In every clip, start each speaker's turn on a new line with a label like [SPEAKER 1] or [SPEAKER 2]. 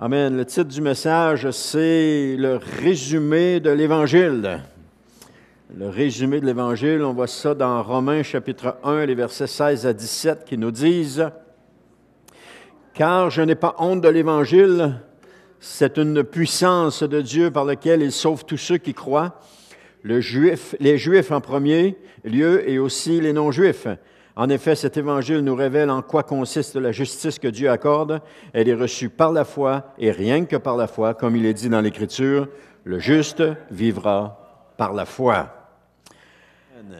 [SPEAKER 1] Amen. Le titre du message, c'est le résumé de l'Évangile. Le résumé de l'Évangile, on voit ça dans Romains chapitre 1, les versets 16 à 17 qui nous disent « Car je n'ai pas honte de l'Évangile, c'est une puissance de Dieu par laquelle il sauve tous ceux qui croient, les Juifs en premier lieu et aussi les non-Juifs. En effet, cet Évangile nous révèle en quoi consiste la justice que Dieu accorde. Elle est reçue par la foi et rien que par la foi, comme il est dit dans l'Écriture, le juste vivra par la foi. »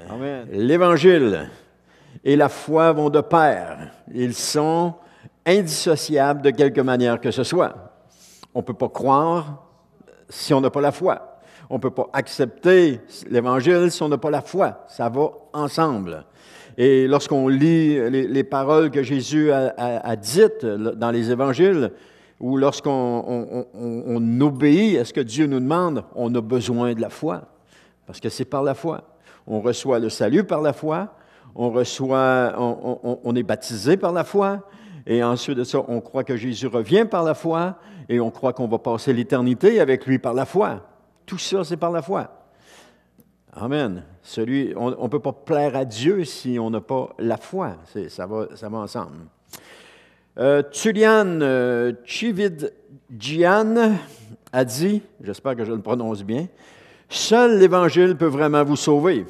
[SPEAKER 1] Amen. L'Évangile et la foi vont de pair. Ils sont indissociables de quelque manière que ce soit. On ne peut pas croire si on n'a pas la foi. On ne peut pas accepter l'Évangile si on n'a pas la foi. Ça va ensemble. Et lorsqu'on lit les paroles que Jésus a dites dans les Évangiles, ou lorsqu'on obéit à ce que Dieu nous demande, on a besoin de la foi, parce que c'est par la foi. On reçoit le salut par la foi, on est baptisé par la foi, et ensuite de ça, on croit que Jésus revient par la foi, et on croit qu'on va passer l'éternité avec lui par la foi. Tout ça, c'est par la foi. Amen. On ne peut pas plaire à Dieu si on n'a pas la foi. Ça va ensemble. Tullian Tchividjian a dit, j'espère que je le prononce bien, « Seul l'Évangile peut vraiment vous sauver.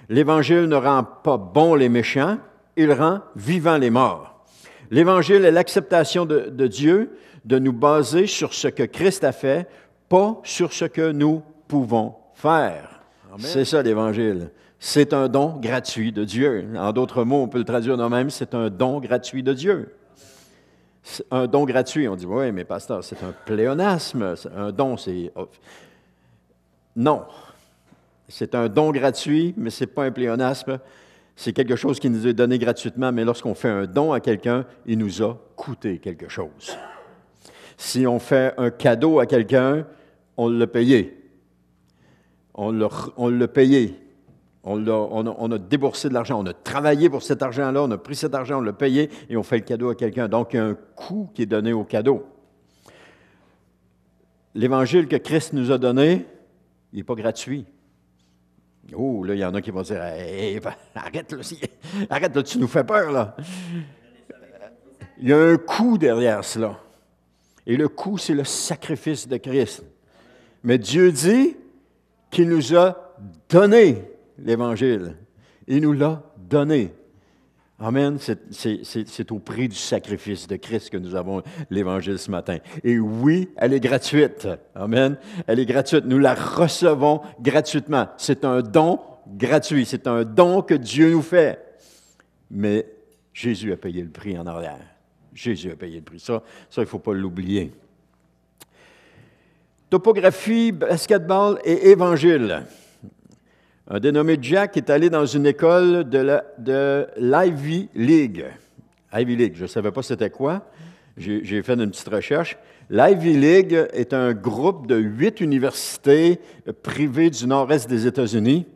[SPEAKER 1] L'Évangile ne rend pas bons les méchants, il rend vivants les morts. L'Évangile est l'acceptation de Dieu de nous baser sur ce que Christ a fait, pas sur ce que nous pouvons faire. » Amen. C'est ça l'Évangile. C'est un don gratuit de Dieu. En d'autres mots, on peut le traduire de même, c'est un don gratuit de Dieu. C'est un don gratuit. On dit, oui, mais pasteur, c'est un pléonasme. Un don, c'est... Non. C'est un don gratuit, mais ce n'est pas un pléonasme. C'est quelque chose qui nous est donné gratuitement, mais lorsqu'on fait un don à quelqu'un, il nous a coûté quelque chose. Si on fait un cadeau à quelqu'un, on l'a payé. On l'a payé. On a déboursé de l'argent. On a travaillé pour cet argent-là. On a pris cet argent, on l'a payé et on fait le cadeau à quelqu'un. Donc, il y a un coût qui est donné au cadeau. L'Évangile que Christ nous a donné, il n'est pas gratuit. Oh, là, il y en a qui vont dire hey, arrête, là, arrête, là, tu nous fais peur, là. Il y a un coût derrière cela. Et le coût, c'est le sacrifice de Christ. Mais Dieu dit qu'il nous a donné l'Évangile. Il nous l'a donné. Amen. C'est au prix du sacrifice de Christ que nous avons l'Évangile ce matin. Et oui, elle est gratuite. Amen. Elle est gratuite. Nous la recevons gratuitement. C'est un don gratuit. C'est un don que Dieu nous fait. Mais Jésus a payé le prix en arrière. Jésus a payé le prix. Ça il ne faut pas l'oublier. Topographie, basketball et évangile. Un dénommé Jack est allé dans une école de l'Ivy League. Ivy League, je ne savais pas c'était quoi. J'ai fait une petite recherche. L'Ivy League est un groupe de 8 universités privées du nord-est des États-Unis.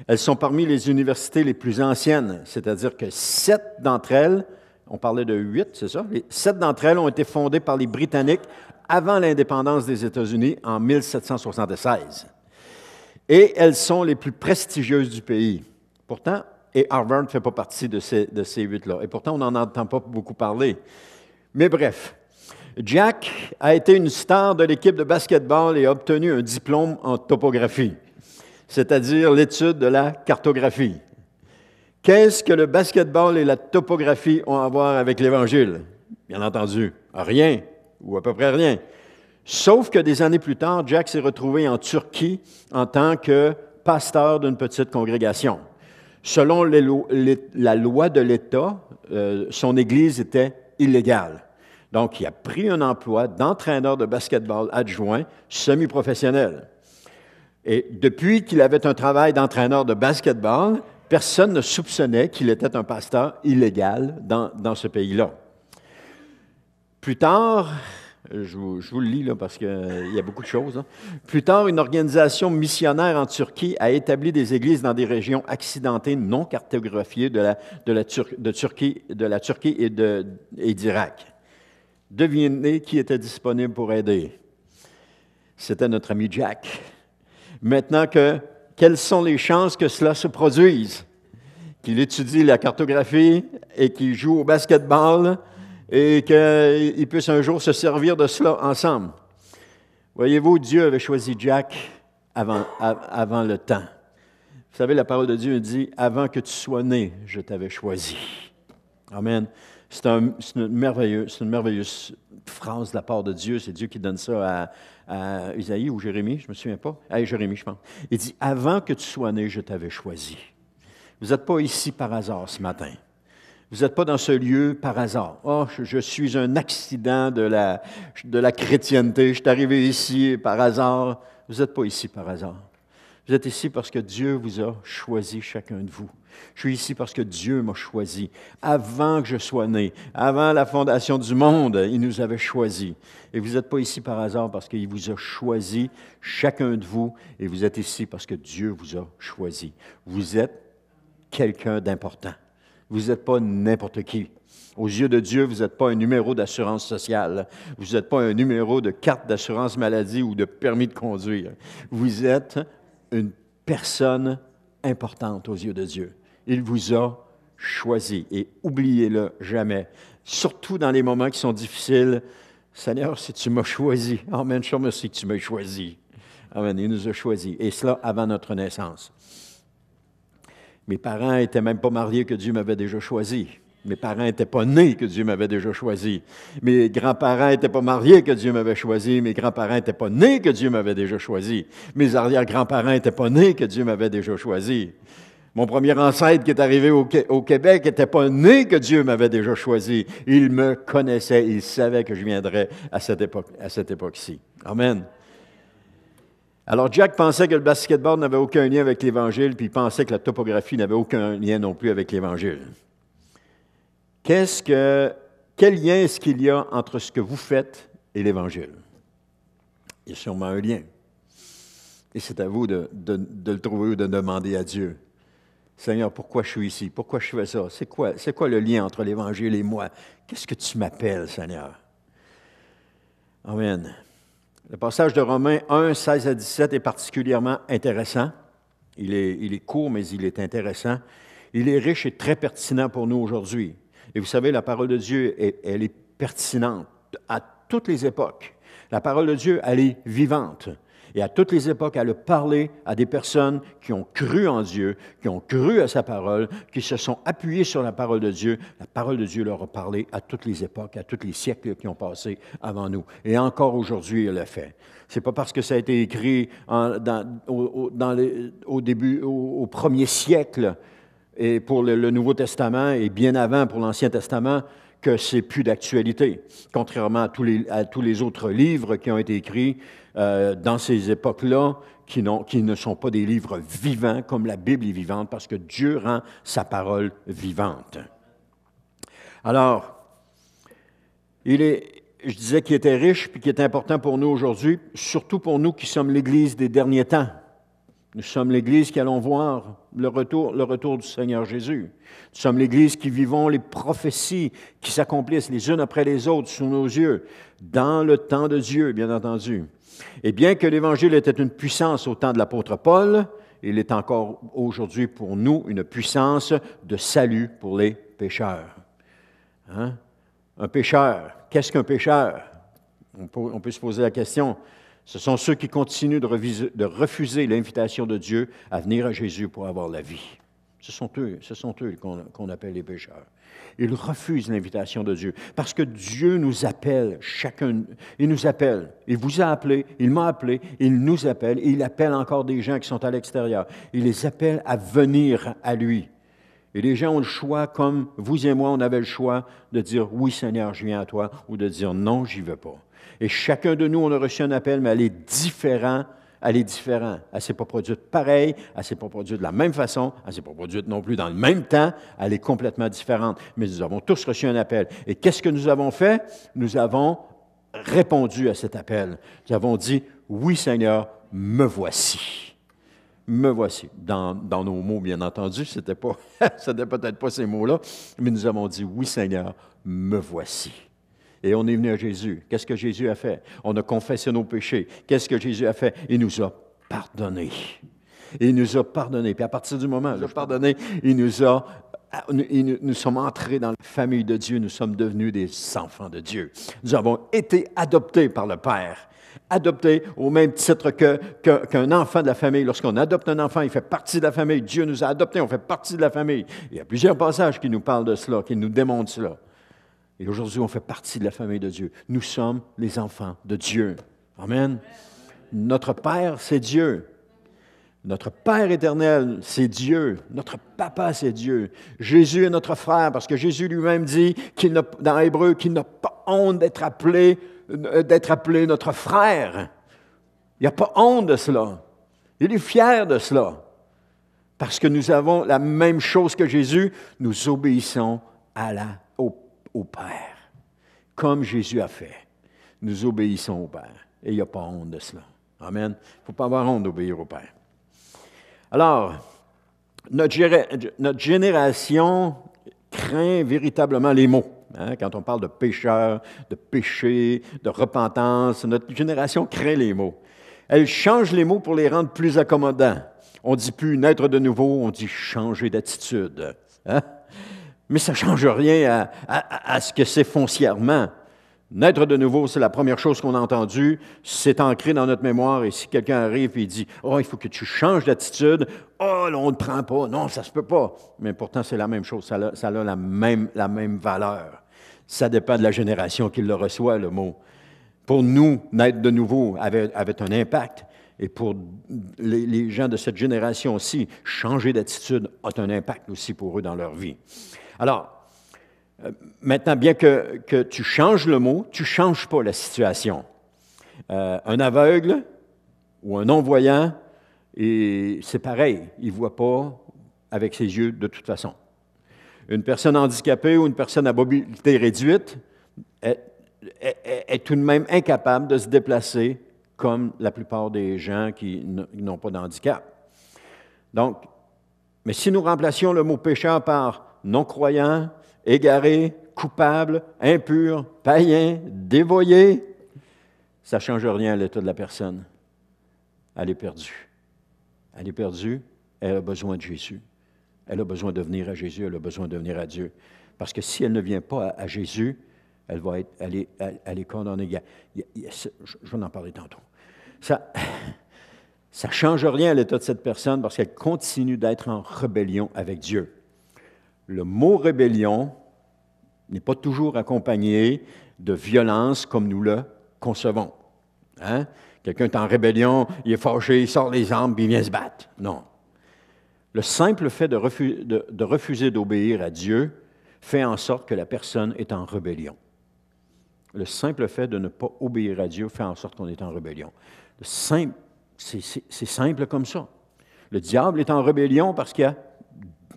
[SPEAKER 1] Elles sont parmi les universités les plus anciennes, c'est-à-dire que 7 d'entre elles, on parlait de 8, c'est ça? 7 d'entre elles ont été fondées par les Britanniques avant l'indépendance des États-Unis en 1776. Et elles sont les plus prestigieuses du pays. Pourtant, et Harvard ne fait pas partie de ces 8-là. Et pourtant, on n'en entend pas beaucoup parler. Mais bref, Jack a été une star de l'équipe de basketball et a obtenu un diplôme en topographie, c'est-à-dire l'étude de la cartographie. Qu'est-ce que le basketball et la topographie ont à voir avec l'Évangile? Bien entendu, rien, ou à peu près rien. Sauf que des années plus tard, Jack s'est retrouvé en Turquie en tant que pasteur d'une petite congrégation. Selon la loi de l'État, son église était illégale. Donc, il a pris un emploi d'entraîneur de basketball adjoint semi-professionnel. Et depuis qu'il avait un travail d'entraîneur de basketball, personne ne soupçonnait qu'il était un pasteur illégal dans ce pays-là. Plus tard, je vous le lis là, parce qu'il y a beaucoup de choses. Hein. Plus tard, une organisation missionnaire en Turquie a établi des églises dans des régions accidentées non cartographiées de la Turquie et d'Irak. Devinez qui était disponible pour aider. C'était notre ami Jack. Maintenant, quelles sont les chances que cela se produise? Qu'il étudie la cartographie et qu'il joue au basketball et qu'il puisse un jour se servir de cela ensemble. Voyez-vous, Dieu avait choisi Jack avant le temps. Vous savez, la parole de Dieu dit « Avant que tu sois né, je t'avais choisi ». Amen. C'est une merveilleuse phrase de la part de Dieu. C'est Dieu qui donne ça à Isaïe ou Jérémie, je ne me souviens pas. Jérémie, je pense. Il dit « Avant que tu sois né, je t'avais choisi ». Vous n'êtes pas ici par hasard ce matin. Vous n'êtes pas dans ce lieu par hasard. « Oh, je suis un accident de la chrétienté. Je suis arrivé ici par hasard. » Vous n'êtes pas ici par hasard. Vous êtes ici parce que Dieu vous a choisi chacun de vous. Je suis ici parce que Dieu m'a choisi. Avant que je sois né, avant la fondation du monde, il nous avait choisis. Et vous n'êtes pas ici par hasard parce qu'il vous a choisi, chacun de vous, et vous êtes ici parce que Dieu vous a choisi. Vous êtes quelqu'un d'important. Vous n'êtes pas n'importe qui. Aux yeux de Dieu, vous n'êtes pas un numéro d'assurance sociale. Vous n'êtes pas un numéro de carte d'assurance maladie ou de permis de conduire. Vous êtes une personne importante aux yeux de Dieu. Il vous a choisi. Et oubliez-le jamais. Surtout dans les moments qui sont difficiles. Seigneur, si tu m'as choisi. Amen. Je te remercie que tu m'as choisi. Amen. Il nous a choisis. Et cela avant notre naissance. Mes parents n'étaient même pas mariés que Dieu m'avait déjà choisi. Mes parents n'étaient pas nés que Dieu m'avait déjà choisi. Mes grands-parents n'étaient pas mariés que Dieu m'avait choisi. Mes grands-parents n'étaient pas nés que Dieu m'avait déjà choisi. Mes arrière-grands-parents n'étaient pas nés que Dieu m'avait déjà choisi. Mon premier ancêtre qui est arrivé au Québec n'était pas né que Dieu m'avait déjà choisi. Il me connaissait, il savait que je viendrais à cette époque-ci. Amen. Alors, Jack pensait que le basketball n'avait aucun lien avec l'Évangile, puis il pensait que la topographie n'avait aucun lien non plus avec l'Évangile. Quel lien est-ce qu'il y a entre ce que vous faites et l'Évangile? Il y a sûrement un lien. Et c'est à vous de le trouver ou de demander à Dieu. Seigneur, pourquoi je suis ici? Pourquoi je fais ça? C'est quoi le lien entre l'Évangile et moi? Qu'est-ce que tu m'appelles, Seigneur? Amen. Le passage de Romains 1, 16 à 17 est particulièrement intéressant. Il est court, mais il est intéressant. Il est riche et très pertinent pour nous aujourd'hui. Et vous savez, la parole de Dieu, elle est pertinente à toutes les époques. La parole de Dieu, elle est vivante. Et à toutes les époques, elle a parlé à des personnes qui ont cru en Dieu, qui ont cru à sa parole, qui se sont appuyées sur la parole de Dieu. La parole de Dieu leur a parlé à toutes les époques, à tous les siècles qui ont passé avant nous. Et encore aujourd'hui, elle le fait. C'est pas parce que ça a été écrit au début, au premier siècle, et pour le Nouveau Testament, et bien avant pour l'Ancien Testament, que c'est plus d'actualité, contrairement à tous les autres livres qui ont été écrits dans ces époques-là, qui ne sont pas des livres vivants, comme la Bible est vivante, parce que Dieu rend sa parole vivante. Alors, je disais qu'il était riche, puis qu'il est important pour nous aujourd'hui, surtout pour nous qui sommes l'Église des derniers temps. Nous sommes l'Église qui allons voir le retour du Seigneur Jésus. Nous sommes l'Église qui vivons les prophéties qui s'accomplissent les unes après les autres sous nos yeux, dans le temps de Dieu, bien entendu. Et bien que l'Évangile était une puissance au temps de l'apôtre Paul, il est encore aujourd'hui pour nous une puissance de salut pour les pécheurs. Hein? Un pécheur, qu'est-ce qu'un pécheur? On peut se poser la question. Ce sont ceux qui continuent de refuser l'invitation de Dieu à venir à Jésus pour avoir la vie. Ce sont eux qu'on appelle les pécheurs. Ils refusent l'invitation de Dieu parce que Dieu nous appelle, il nous appelle. Il vous a appelé, il m'a appelé, il nous appelle, et il appelle encore des gens qui sont à l'extérieur. Il les appelle à venir à lui. Et les gens ont le choix, comme vous et moi, on avait le choix de dire « Oui, Seigneur, je viens à toi » ou de dire « Non, j'y vais pas ». Et chacun de nous, on a reçu un appel, mais elle est différente. Elle est différente. Elle ne s'est pas produite pareil, elle ne s'est pas produite de la même façon, elle ne s'est pas produite non plus dans le même temps, elle est complètement différente. Mais nous avons tous reçu un appel. Et qu'est-ce que nous avons fait? Nous avons répondu à cet appel. Nous avons dit « Oui, Seigneur, me voici. » Me voici. Dans nos mots, bien entendu, c'était peut-être pas ces mots-là, mais nous avons dit « Oui, Seigneur, me voici. » Et on est venu à Jésus. Qu'est-ce que Jésus a fait? On a confessé nos péchés. Qu'est-ce que Jésus a fait? Il nous a pardonnés. Il nous a pardonnés. Puis à partir du moment où il nous a pardonnés, nous sommes entrés dans la famille de Dieu. Nous sommes devenus des enfants de Dieu. Nous avons été adoptés par le Père. Adoptés au même titre qu'un enfant de la famille. Lorsqu'on adopte un enfant, il fait partie de la famille. Dieu nous a adoptés, on fait partie de la famille. Il y a plusieurs passages qui nous parlent de cela, qui nous démontrent cela. Et aujourd'hui, on fait partie de la famille de Dieu. Nous sommes les enfants de Dieu. Amen. Notre Père, c'est Dieu. Notre Père éternel, c'est Dieu. Notre Papa, c'est Dieu. Jésus est notre frère, parce que Jésus lui-même dit, dans Hébreu, qu'il n'a pas honte d'être appelé notre frère. Il n'a pas honte de cela. Il est fier de cela. Parce que nous avons la même chose que Jésus, nous obéissons au Père. Comme Jésus a fait. Nous obéissons au Père. Et il n'y a pas honte de cela. Amen. Il ne faut pas avoir honte d'obéir au Père. Alors, notre génération craint véritablement les mots. Hein? Quand on parle de pécheur, de péché, de repentance, notre génération craint les mots. Elle change les mots pour les rendre plus accommodants. On ne dit plus naître de nouveau, on dit changer d'attitude. Hein? Mais ça ne change rien à ce que c'est foncièrement. Naître de nouveau, c'est la première chose qu'on a entendue, c'est ancré dans notre mémoire, et si quelqu'un arrive et dit « Oh, il faut que tu changes d'attitude. Oh, là, on ne te prend pas. Non, ça ne se peut pas. » Mais pourtant, c'est la même chose, ça a la même valeur. Ça dépend de la génération qui le reçoit, le mot. Pour nous, naître de nouveau avait un impact, et pour les gens de cette génération-ci, changer d'attitude a un impact aussi pour eux dans leur vie. Alors, maintenant, bien que tu changes le mot, tu ne changes pas la situation. Un aveugle ou un non-voyant, c'est pareil, il ne voit pas avec ses yeux de toute façon. Une personne handicapée ou une personne à mobilité réduite est tout de même incapable de se déplacer comme la plupart des gens qui n'ont pas de handicap. Donc, mais si nous remplacions le mot pécheur par non-croyant, égaré, coupable, impur, païen, dévoyé, ça ne change rien à l'état de la personne. Elle est perdue. Elle est perdue, elle a besoin de Jésus. Elle a besoin de venir à Jésus, elle a besoin de venir à Dieu. Parce que si elle ne vient pas à Jésus, elle est condamnée. Je vais en parler tantôt. Ça ne change rien à l'état de cette personne parce qu'elle continue d'être en rébellion avec Dieu. Le mot rébellion n'est pas toujours accompagné de violence comme nous le concevons. Hein? Quelqu'un est en rébellion, il est fâché, il sort les armes, puis il vient se battre. Non. Le simple fait de refuser d'obéir à Dieu fait en sorte que la personne est en rébellion. Le simple fait de ne pas obéir à Dieu fait en sorte qu'on est en rébellion. C'est simple comme ça. Le diable est en rébellion parce qu'il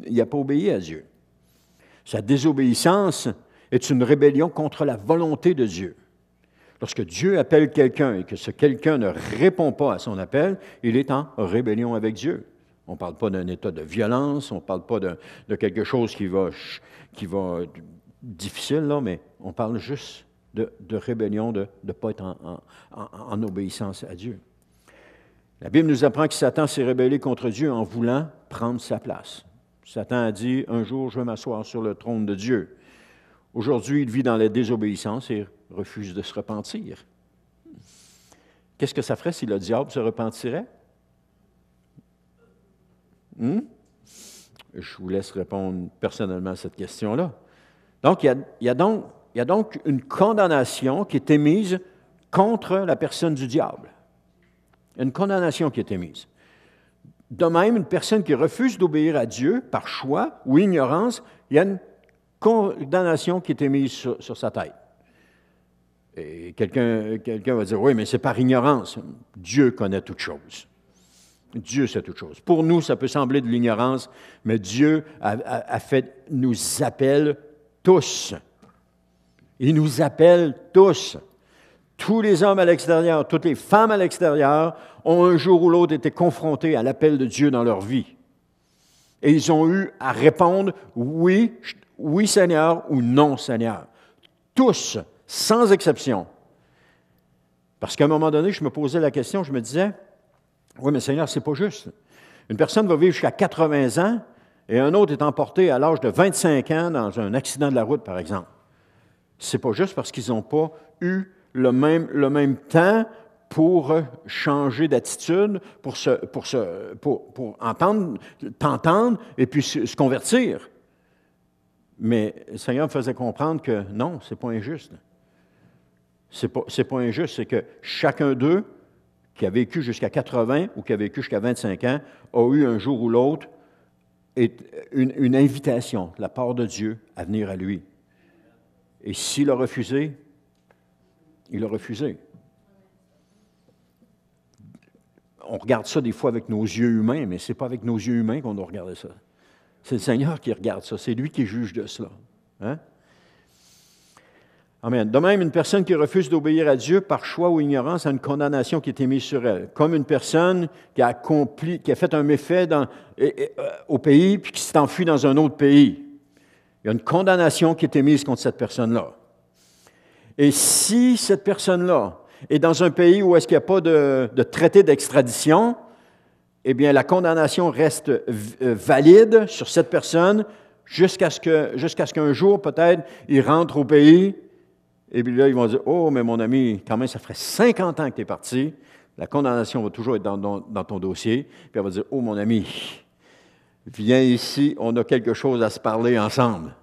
[SPEAKER 1] n'a pas obéi à Dieu. Sa désobéissance est une rébellion contre la volonté de Dieu. Lorsque Dieu appelle quelqu'un et que ce quelqu'un ne répond pas à son appel, il est en rébellion avec Dieu. On ne parle pas d'un état de violence, on ne parle pas de quelque chose qui va difficile, là, mais on parle juste de rébellion, de ne pas être en obéissance à Dieu. La Bible nous apprend que Satan s'est rebellé contre Dieu en voulant prendre sa place. Satan a dit, un jour, je vais m'asseoir sur le trône de Dieu. Aujourd'hui, il vit dans la désobéissance et refuse de se repentir. Qu'est-ce que ça ferait si le diable se repentirait? Je vous laisse répondre personnellement à cette question-là. Donc, il y a donc une condamnation qui est émise contre la personne du diable. Une condamnation qui est émise. De même, une personne qui refuse d'obéir à Dieu par choix ou ignorance, il y a une condamnation qui est émise sur sa tête. Et quelqu'un va dire, oui, mais c'est par ignorance. Dieu connaît toutes choses. Dieu sait toutes choses. Pour nous, ça peut sembler de l'ignorance, mais Dieu nous appelle tous. Il nous appelle tous. Tous les hommes à l'extérieur, toutes les femmes à l'extérieur ont un jour ou l'autre été confrontés à l'appel de Dieu dans leur vie. Et ils ont eu à répondre oui, oui Seigneur ou non Seigneur. Tous sans exception. Parce qu'à un moment donné, je me posais la question, je me disais, oui, mais Seigneur, c'est pas juste. Une personne va vivre jusqu'à 80 ans et un autre est emporté à l'âge de 25 ans dans un accident de la route, par exemple. C'est pas juste parce qu'ils n'ont pas eu le même temps pour changer d'attitude, pour t'entendre et puis se convertir. Mais le Seigneur me faisait comprendre que non, c'est pas injuste. C'est pas injuste, c'est que chacun d'eux, qui a vécu jusqu'à 80 ou qui a vécu jusqu'à 25 ans, a eu un jour ou l'autre une invitation de la part de Dieu à venir à lui. Et s'il a refusé, il a refusé. On regarde ça des fois avec nos yeux humains, mais ce n'est pas avec nos yeux humains qu'on doit regarder ça. C'est le Seigneur qui regarde ça, c'est lui qui juge de cela. Hein? Amen. De même, une personne qui refuse d'obéir à Dieu par choix ou ignorance a une condamnation qui est émise sur elle. Comme une personne qui a fait un méfait au pays puis qui s'est enfuie dans un autre pays. Il y a une condamnation qui est émise contre cette personne-là. Et si cette personne-là est dans un pays où est-ce qu'il n'y a pas de traité d'extradition, eh bien, la condamnation reste valide sur cette personne jusqu'à ce qu'un jour, peut-être, il rentre au pays. Et puis là, ils vont dire, « Oh, mais mon ami, quand même, ça ferait 50 ans que tu es parti. » La condamnation va toujours être dans ton dossier. Puis elle va dire, « Oh, mon ami, viens ici, on a quelque chose à se parler ensemble. »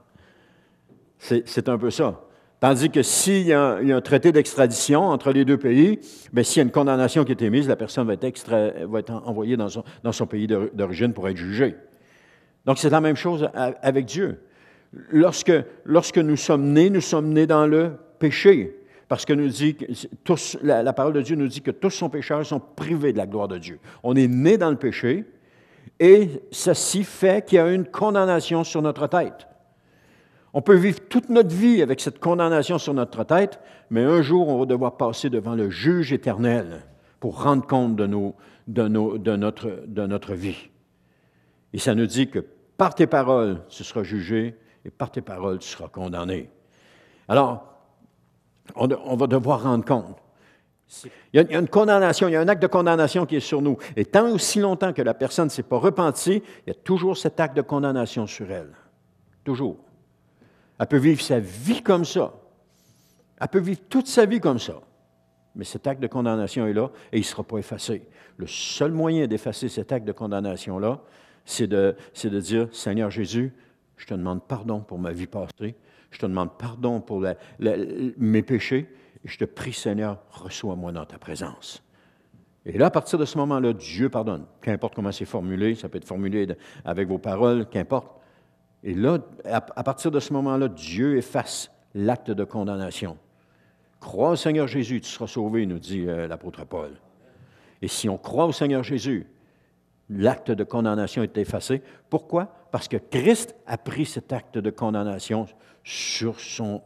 [SPEAKER 1] C'est un peu ça. Tandis que s'il y a un traité d'extradition entre les deux pays, bien, s'il y a une condamnation qui est émise, la personne va être envoyée dans son pays d'origine pour être jugée. Donc, c'est la même chose avec Dieu. Lorsque nous sommes nés dans le péché, parce que la parole de Dieu nous dit que tous sont pécheurs, sont privés de la gloire de Dieu. On est nés dans le péché, et ceci fait qu'il y a une condamnation sur notre tête. On peut vivre toute notre vie avec cette condamnation sur notre tête, mais un jour, on va devoir passer devant le juge éternel pour rendre compte de notre vie. Et ça nous dit que par tes paroles, tu seras jugé, et par tes paroles, tu seras condamné. Alors, on va devoir rendre compte. Il y a une condamnation, il y a un acte de condamnation qui est sur nous. Et tant aussi longtemps que la personne ne s'est pas repentie, il y a toujours cet acte de condamnation sur elle. Toujours. Elle peut vivre sa vie comme ça. Elle peut vivre toute sa vie comme ça. Mais cet acte de condamnation est là et il ne sera pas effacé. Le seul moyen d'effacer cet acte de condamnation-là, c'est de dire, Seigneur Jésus, je te demande pardon pour ma vie passée. Je te demande pardon pour mes péchés. Et je te prie, Seigneur, reçois-moi dans ta présence. Et là, à partir de ce moment-là, Dieu pardonne. Qu'importe comment c'est formulé, ça peut être formulé avec vos paroles, qu'importe. Et là, à partir de ce moment-là, Dieu efface l'acte de condamnation. Crois au Seigneur Jésus, tu seras sauvé, nous dit l'apôtre Paul. Et si on croit au Seigneur Jésus, l'acte de condamnation est effacé. Pourquoi? Parce que Christ a pris cet acte de condamnation sur son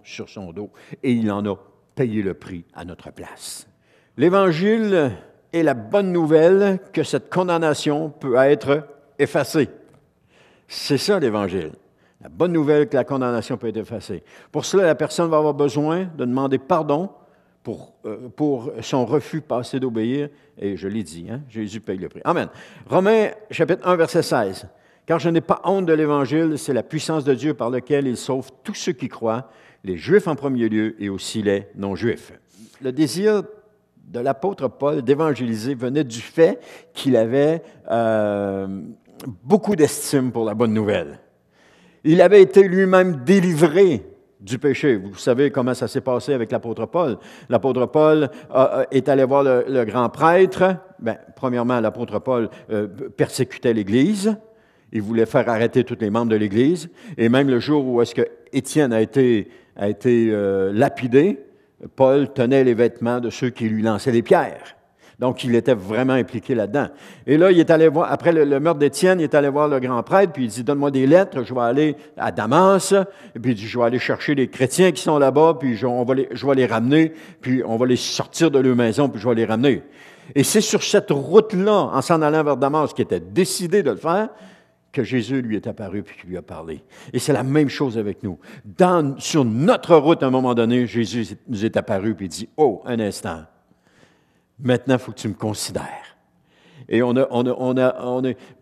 [SPEAKER 1] dos et il en a payé le prix à notre place. L'Évangile est la bonne nouvelle que cette condamnation peut être effacée. C'est ça l'Évangile. La bonne nouvelle que la condamnation peut être effacée. Pour cela, la personne va avoir besoin de demander pardon pour son refus passé d'obéir. Et je l'ai dit, hein, Jésus paye le prix. Amen. Romains, chapitre 1, verset 16. « Car je n'ai pas honte de l'Évangile, c'est la puissance de Dieu par laquelle il sauve tous ceux qui croient, les Juifs en premier lieu et aussi les non-Juifs. » Le désir de l'apôtre Paul d'évangéliser venait du fait qu'il avait beaucoup d'estime pour la bonne nouvelle. Il avait été lui-même délivré du péché. Vous savez comment ça s'est passé avec l'apôtre Paul. L'apôtre Paul est allé voir le grand prêtre. Bien, premièrement, l'apôtre Paul persécutait l'Église. Il voulait faire arrêter tous les membres de l'Église. Et même le jour où est-ce que Étienne a été lapidé, Paul tenait les vêtements de ceux qui lui lançaient des pierres. Donc, il était vraiment impliqué là-dedans. Et là, il est allé voir, après le meurtre d'Étienne, il est allé voir le grand prêtre, puis il dit, donne-moi des lettres, je vais aller à Damas, et puis il dit, je vais aller chercher les chrétiens qui sont là-bas, puis je vais les ramener, puis on va les sortir de leur maison, puis je vais les ramener. Et c'est sur cette route-là, en s'en allant vers Damas, qui était décidé de le faire, que Jésus lui est apparu puis qu'il lui a parlé. Et c'est la même chose avec nous. Sur notre route, à un moment donné, Jésus nous est apparu puis il dit, « Oh, un instant, maintenant, il faut que tu me considères. » Et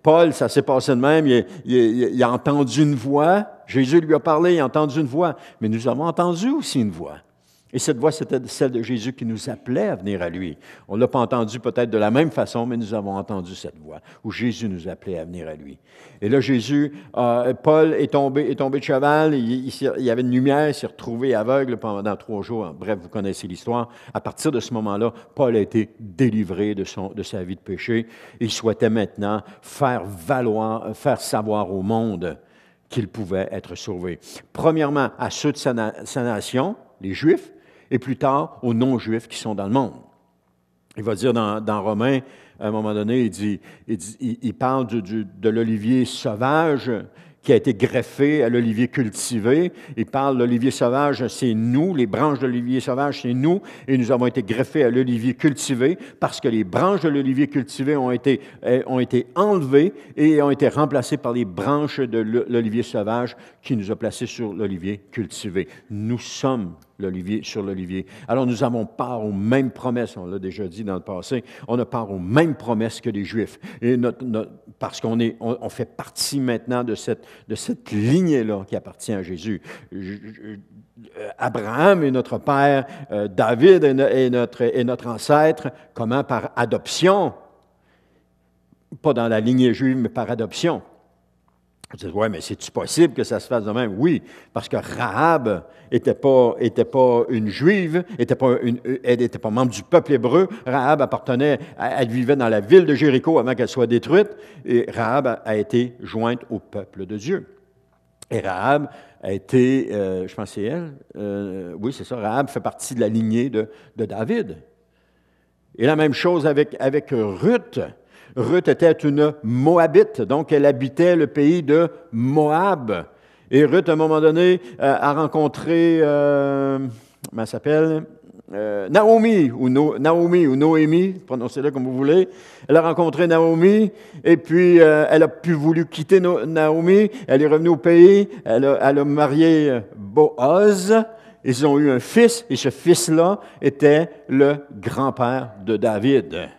[SPEAKER 1] Paul, ça s'est passé de même, il a entendu une voix, Jésus lui a parlé, il a entendu une voix, mais nous avons entendu aussi une voix. Et cette voix, c'était celle de Jésus qui nous appelait à venir à lui. On ne l'a pas entendu peut-être de la même façon, mais nous avons entendu cette voix où Jésus nous appelait à venir à lui. Et là, Paul est tombé de cheval, il y avait une lumière, il s'est retrouvé aveugle pendant 3 jours. Bref, vous connaissez l'histoire. À partir de ce moment-là, Paul a été délivré de sa vie de péché. Il souhaitait maintenant faire savoir au monde qu'il pouvait être sauvé. Premièrement, à ceux de sa nation, les Juifs, et plus tard aux non-Juifs qui sont dans le monde. Il va dire dans Romains, à un moment donné, il parle de l'olivier sauvage qui a été greffé à l'olivier cultivé. Il parle de l'olivier sauvage, c'est nous, les branches de l'olivier sauvage, c'est nous, et nous avons été greffés à l'olivier cultivé parce que les branches de l'olivier cultivé ont été enlevées et ont été remplacées par les branches de l'olivier sauvage qui nous a placés sur l'olivier cultivé. Nous sommes sur l'olivier. Alors, nous avons part aux mêmes promesses, on l'a déjà dit dans le passé, on a part aux mêmes promesses que les Juifs. Et parce qu'on fait partie maintenant de cette lignée-là qui appartient à Jésus. Abraham est notre père, David est notre ancêtre, comment? Par adoption. Pas dans la lignée juive, mais par adoption. Vous dites, oui, mais c'est-tu possible que ça se fasse de même? Oui, parce que Rahab n'était pas une juive, elle n'était pas membre du peuple hébreu. Rahab elle vivait dans la ville de Jéricho avant qu'elle soit détruite, et Rahab a été jointe au peuple de Dieu. Et Rahab a été, je pense que c'est elle, oui, c'est ça, Rahab fait partie de la lignée de David. Et la même chose avec Ruth. Ruth était une Moabite, donc elle habitait le pays de Moab. Et Ruth, à un moment donné, a rencontré, comment elle s'appelle? Naomi ou Noémie, prononcez-le comme vous voulez. Elle a rencontré Naomi et puis elle a plus voulu quitter Naomi. Elle est revenue au pays. Elle a marié Boaz. Ils ont eu un fils et ce fils-là était le grand-père de David.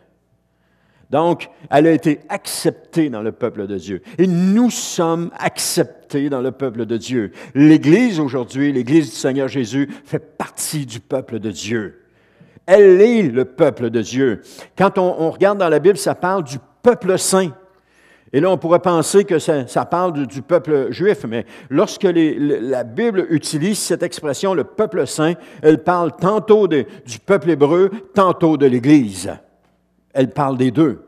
[SPEAKER 1] Donc, elle a été acceptée dans le peuple de Dieu. Et nous sommes acceptés dans le peuple de Dieu. L'Église aujourd'hui, l'Église du Seigneur Jésus, fait partie du peuple de Dieu. Elle est le peuple de Dieu. Quand on regarde dans la Bible, ça parle du peuple saint. Et là, on pourrait penser que ça parle du peuple juif, mais lorsque la Bible utilise cette expression, le peuple saint, elle parle tantôt du peuple hébreu, tantôt de l'Église. Elle parle des deux.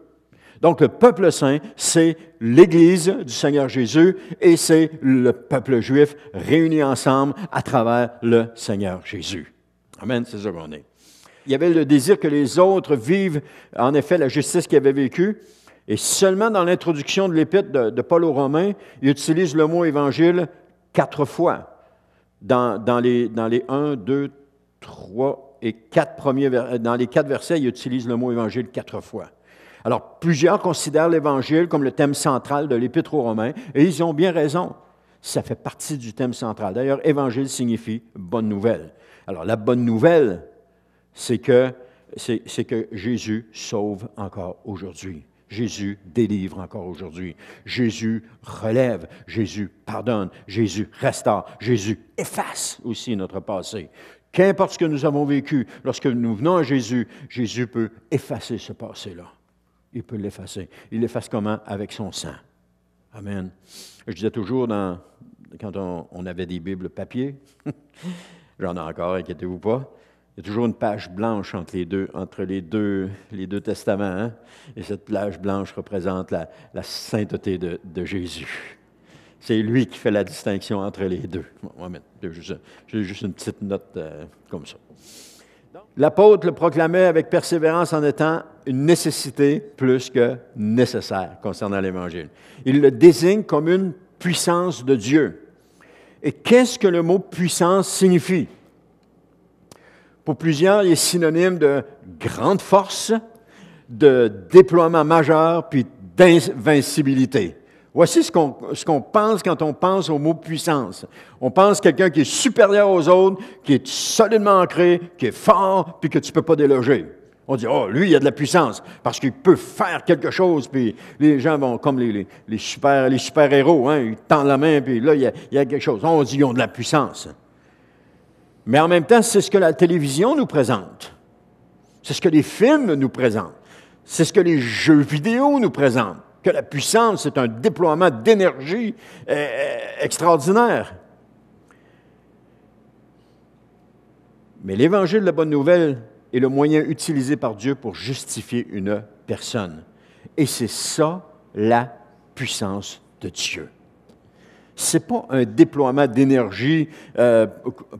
[SPEAKER 1] Donc, le peuple saint, c'est l'Église du Seigneur Jésus et c'est le peuple juif réunis ensemble à travers le Seigneur Jésus. Amen, c'est ça qu'on est. Il y avait le désir que les autres vivent, en effet, la justice qu'ils avaient vécue. Et seulement dans l'introduction de l'Épître de Paul aux Romains, il utilise le mot « évangile » 4 fois. Dans les 1, 2, 3 et 4 dans les 4 versets, il utilise le mot « évangile » 4 fois. Alors, plusieurs considèrent l'Évangile comme le thème central de l'Épître aux Romains, et ils ont bien raison. Ça fait partie du thème central. D'ailleurs, « évangile » signifie « bonne nouvelle ». Alors, la bonne nouvelle, c'est que Jésus sauve encore aujourd'hui. Jésus délivre encore aujourd'hui. Jésus relève, Jésus pardonne, Jésus restaure, Jésus efface aussi notre passé. Qu'importe ce que nous avons vécu, lorsque nous venons à Jésus, Jésus peut effacer ce passé-là. Il peut l'effacer. Il l'efface comment? Avec son sang. Amen. Je disais toujours, quand on avait des Bibles papier, j'en ai encore, inquiétez-vous pas, il y a toujours une page blanche entre les deux testaments. Hein? Et cette page blanche représente la sainteté de Jésus. C'est lui qui fait la distinction entre les deux. J'ai juste une petite note comme ça. L'apôtre le proclamait avec persévérance en étant une nécessité plus que nécessaire concernant l'Évangile. Il le désigne comme une puissance de Dieu. Et qu'est-ce que le mot puissance signifie? Pour plusieurs, il est synonyme de grande force, de déploiement majeur, puis d'invincibilité. Voici ce qu'on pense quand on pense au mot puissance. On pense quelqu'un qui est supérieur aux autres, qui est solidement ancré, qui est fort, puis que tu ne peux pas déloger. On dit, oh, lui, il a de la puissance, parce qu'il peut faire quelque chose, puis les gens vont, comme les super-héros, hein, ils tendent la main, puis là, il y a quelque chose. On dit, ils ont de la puissance. Mais en même temps, c'est ce que la télévision nous présente. C'est ce que les films nous présentent. C'est ce que les jeux vidéo nous présentent. Que la puissance, c'est un déploiement d'énergie extraordinaire. Mais l'Évangile de la Bonne Nouvelle est le moyen utilisé par Dieu pour justifier une personne. Et c'est ça, la puissance de Dieu. Ce n'est pas un déploiement d'énergie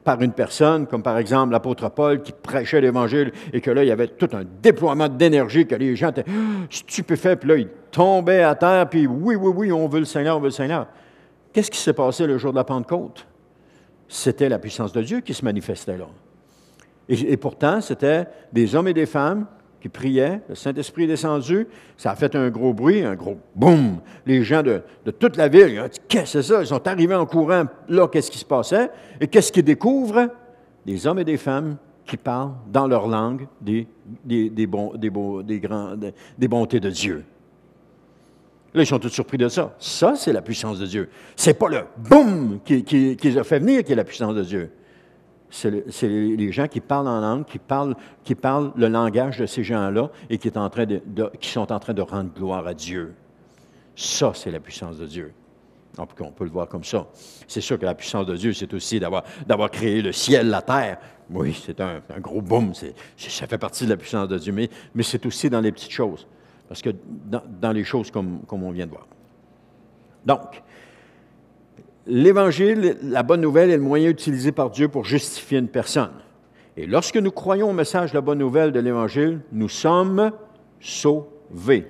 [SPEAKER 1] par une personne, comme par exemple l'apôtre Paul qui prêchait l'Évangile et que là, il y avait tout un déploiement d'énergie, que les gens étaient stupéfaits, puis là, ils tombaient à terre, puis oui, on veut le Seigneur, on veut le Seigneur. Qu'est-ce qui s'est passé le jour de la Pentecôte? C'était la puissance de Dieu qui se manifestait là. Et pourtant, c'était des hommes et des femmes qui priaient, le Saint-Esprit est descendu, ça a fait un gros bruit, un gros boum. Les gens de toute la ville, ils ont dit, qu'est-ce que c'est ça? Ils sont arrivés en courant, là, qu'est-ce qui se passait? Et qu'est-ce qu'ils découvrent? Des hommes et des femmes qui parlent dans leur langue des bontés de Dieu. Là, ils sont tous surpris de ça. Ça, c'est la puissance de Dieu. C'est pas le boum qui les a fait venir qui est la puissance de Dieu. C'est les gens qui parlent en langue, qui parlent le langage de ces gens-là et qui sont en train de rendre gloire à Dieu. Ça, c'est la puissance de Dieu. Donc, on peut le voir comme ça. C'est sûr que la puissance de Dieu, c'est aussi d'avoir créé le ciel, la terre. Oui, c'est un gros boom. Ça fait partie de la puissance de Dieu. Mais c'est aussi dans les petites choses. Parce que dans les choses comme on vient de voir. Donc, l'Évangile, la bonne nouvelle, est le moyen utilisé par Dieu pour justifier une personne. Et lorsque nous croyons au message de la bonne nouvelle de l'Évangile, nous sommes sauvés.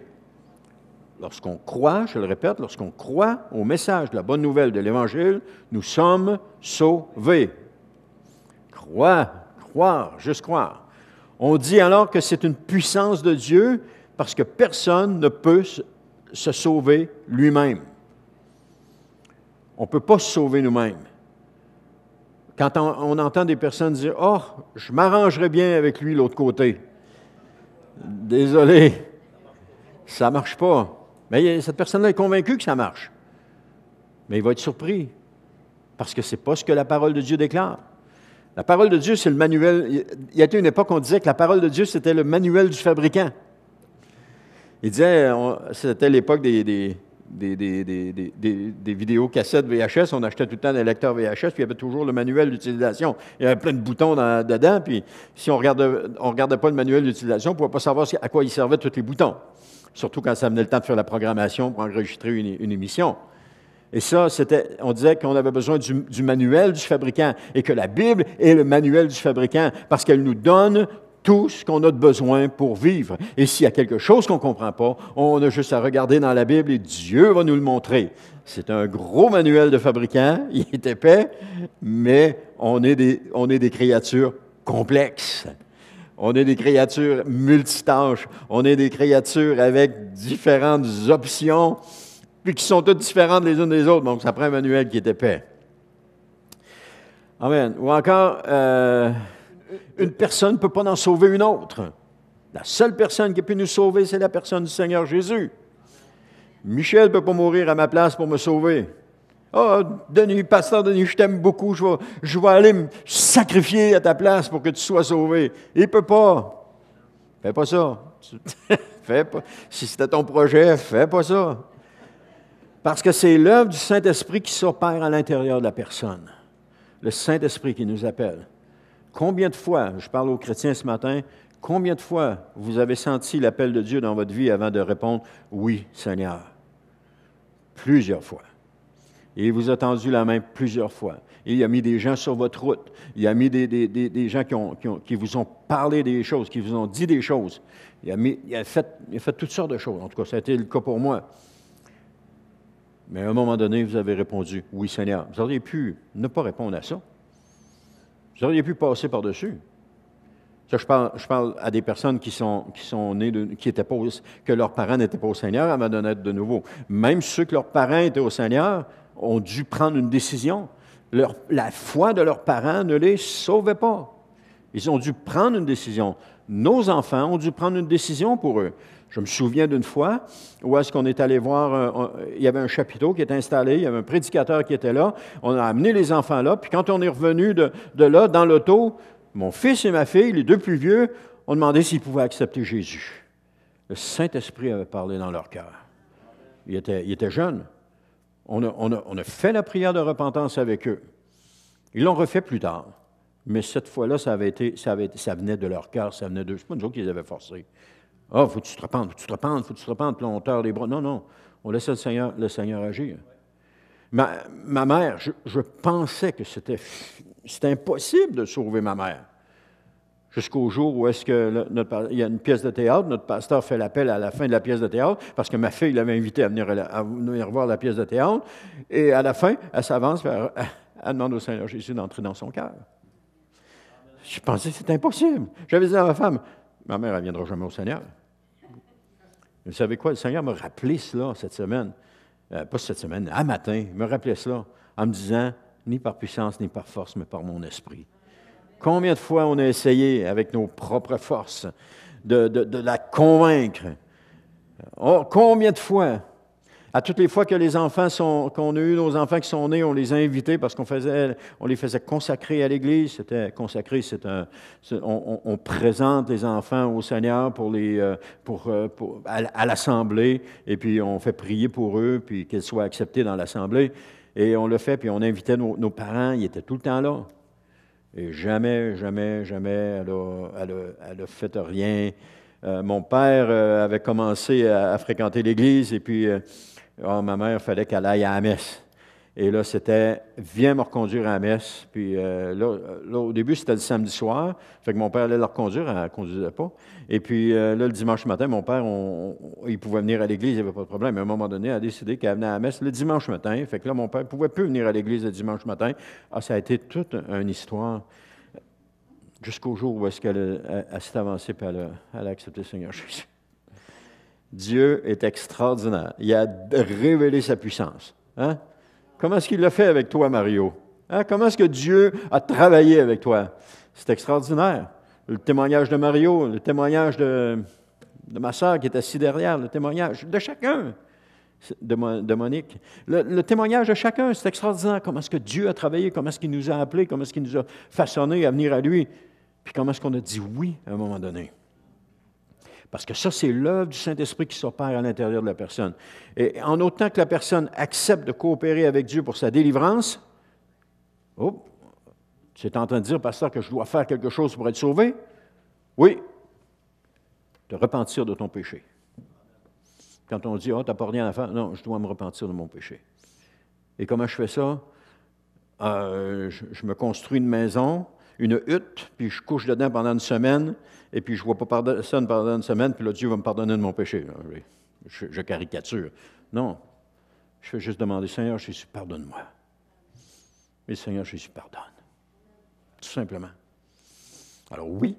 [SPEAKER 1] Lorsqu'on croit, je le répète, lorsqu'on croit au message de la bonne nouvelle de l'Évangile, nous sommes sauvés. Croire, juste croire. On dit alors que c'est une puissance de Dieu parce que personne ne peut se sauver lui-même. On ne peut pas se sauver nous-mêmes. Quand on entend des personnes dire « Oh, je m'arrangerais bien avec lui l'autre côté. » Désolé, ça ne marche pas. Mais cette personne-là est convaincue que ça marche. Mais il va être surpris, parce que ce n'est pas ce que la parole de Dieu déclare. La parole de Dieu, c'est le manuel. Il y a été une époque où on disait que la parole de Dieu, c'était le manuel du fabricant. Il disait, c'était l'époque des vidéocassettes VHS, on achetait tout le temps des lecteurs VHS, puis il y avait toujours le manuel d'utilisation. Il y avait plein de boutons dedans, puis si on regardait pas le manuel d'utilisation, on ne pouvait pas savoir à quoi ils servaient tous les boutons. Surtout quand ça venait le temps de faire la programmation pour enregistrer une émission. Et ça, on disait qu'on avait besoin du manuel du fabricant, et que la Bible est le manuel du fabricant, parce qu'elle nous donne tout ce qu'on a de besoin pour vivre. Et s'il y a quelque chose qu'on ne comprend pas, on a juste à regarder dans la Bible et Dieu va nous le montrer. C'est un gros manuel de fabricant, il est épais, mais on est des créatures complexes. On est des créatures multitâches. On est des créatures avec différentes options, puis qui sont toutes différentes les unes des autres. Donc, ça prend un manuel qui est épais. Amen. Ou encore, une personne ne peut pas en sauver une autre. La seule personne qui peut nous sauver, c'est la personne du Seigneur Jésus. Michel ne peut pas mourir à ma place pour me sauver. Ah, Denis, pasteur Denis, je t'aime beaucoup, je vais aller me sacrifier à ta place pour que tu sois sauvé. Il ne peut pas. Fais pas ça. Fais pas. Si c'était ton projet, fais pas ça. Parce que c'est l'œuvre du Saint-Esprit qui s'opère à l'intérieur de la personne. Le Saint-Esprit qui nous appelle. Combien de fois, je parle aux chrétiens ce matin, combien de fois vous avez senti l'appel de Dieu dans votre vie avant de répondre « Oui, Seigneur » ? Plusieurs fois. Et il vous a tendu la main plusieurs fois. Et il a mis des gens sur votre route. Il a mis des gens qui vous ont parlé des choses, qui vous ont dit des choses. Il a fait toutes sortes de choses. En tout cas, ça a été le cas pour moi. Mais à un moment donné, vous avez répondu « Oui, Seigneur ». Vous auriez pu ne pas répondre à ça. Vous auriez pu passer par-dessus. Ça, je parle à des personnes qui sont nées, qui étaient pas que leurs parents n'étaient pas au Seigneur avant de naître de nouveau. Même ceux que leurs parents étaient au Seigneur ont dû prendre une décision. La foi de leurs parents ne les sauvait pas. Ils ont dû prendre une décision. Nos enfants ont dû prendre une décision pour eux. Je me souviens d'une fois où est-ce qu'on est allé voir, il y avait un chapiteau qui était installé, il y avait un prédicateur qui était là, on a amené les enfants là, puis quand on est revenu de là, dans l'auto, mon fils et ma fille, les deux plus vieux, ont demandé s'ils pouvaient accepter Jésus. Le Saint-Esprit avait parlé dans leur cœur. Ils étaient jeunes. On a fait la prière de repentance avec eux. Ils l'ont refait plus tard. Mais cette fois-là, ça venait de leur cœur, ça venait d'eux. Ce n'est pas nous autres qui les avaient forcés. Ah, faut que tu te repentes, faut que tu te repentes, faut que tu te repentes, puis là, on tord les bras. Non, non, on laissait le Seigneur agir. Ma mère, je pensais que c'était impossible de sauver ma mère. Jusqu'au jour où est-ce que il y a une pièce de théâtre, notre pasteur fait l'appel à la fin de la pièce de théâtre, parce que ma fille l'avait invité à venir voir la pièce de théâtre, et à la fin, elle s'avance, elle demande au Seigneur Jésus d'entrer dans son cœur. Je pensais que c'était impossible. J'avais dit à ma femme, ma mère, elle ne viendra jamais au Seigneur. Vous savez quoi? Le Seigneur m'a rappelé cela cette semaine. Pas cette semaine, à matin, il me rappelait cela en me disant, ni par puissance, ni par force, mais par mon esprit. Combien de fois on a essayé, avec nos propres forces, de la convaincre? Oh, combien de fois? À toutes les fois que qu'on a eu nos enfants qui sont nés, on les a invités parce qu'on les faisait consacrer à l'Église. C'était consacré, on présente les enfants au Seigneur à l'Assemblée, et puis on fait prier pour eux, puis qu'ils soient acceptés dans l'Assemblée. Et on le fait, puis on invitait nos parents, ils étaient tout le temps là. Et jamais, jamais, jamais, elle a fait rien. Mon père avait commencé à fréquenter l'Église, et puis ma mère, il fallait qu'elle aille à la messe. Et là, c'était « Viens me reconduire à la messe ». Puis là, au début, c'était le samedi soir. Fait que mon père allait la reconduire, elle ne conduisait pas. Et puis là, le dimanche matin, mon père, il pouvait venir à l'église, il n'y avait pas de problème. Mais à un moment donné, elle a décidé qu'elle venait à la messe le dimanche matin. Fait que là, mon père ne pouvait plus venir à l'église le dimanche matin. Ah, ça a été toute une histoire jusqu'au jour où est-ce qu'elle s'est avancée et elle a accepté le Seigneur Jésus. Dieu est extraordinaire. Il a révélé sa puissance. Hein? Comment est-ce qu'il l'a fait avec toi, Mario? Hein? Comment est-ce que Dieu a travaillé avec toi? C'est extraordinaire. Le témoignage de Mario, le témoignage de ma sœur qui est assise derrière, le témoignage de chacun, de Monique. Le témoignage de chacun, c'est extraordinaire. Comment est-ce que Dieu a travaillé? Comment est-ce qu'il nous a appelés? Comment est-ce qu'il nous a façonnés à venir à lui? Puis comment est-ce qu'on a dit oui à un moment donné? Parce que ça, c'est l'œuvre du Saint-Esprit qui s'opère à l'intérieur de la personne. Et en autant que la personne accepte de coopérer avec Dieu pour sa délivrance, oh, tu es en train de dire, pasteur, que je dois faire quelque chose pour être sauvé? Oui. Te repentir de ton péché. Quand on dit, oh, tu n'as pas rien à faire, non, je dois me repentir de mon péché. Et comment je fais ça? Je me construis une maison, une hutte, puis je couche dedans pendant une semaine, et puis je ne vois pas personne pendant une semaine, puis là, Dieu va me pardonner de mon péché. Je caricature. Non. Je fais juste demander, Seigneur Jésus, pardonne-moi. Et Seigneur Jésus, pardonne. Tout simplement. Alors oui,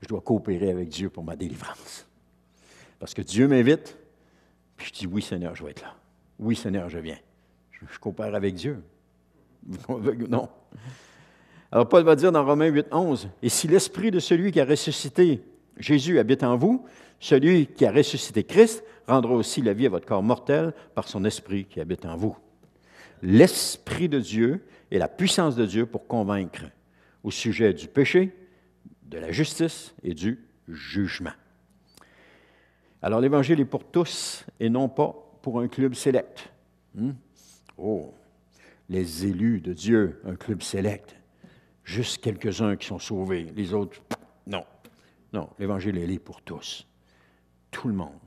[SPEAKER 1] je dois coopérer avec Dieu pour ma délivrance. Parce que Dieu m'invite, puis je dis, oui, Seigneur, je vais être là. Oui, Seigneur, je viens. Je coopère avec Dieu. Non. Alors, Paul va dire dans Romains 8, 11, « Et si l'esprit de celui qui a ressuscité Jésus habite en vous, celui qui a ressuscité Christ rendra aussi la vie à votre corps mortel par son esprit qui habite en vous. » L'esprit de Dieu et la puissance de Dieu pour convaincre au sujet du péché, de la justice et du jugement. Alors, l'Évangile est pour tous et non pas pour un club sélect. Oh, les élus de Dieu, un club sélect. Juste quelques-uns qui sont sauvés. Les autres, non. Non, l'Évangile est pour tous. Tout le monde.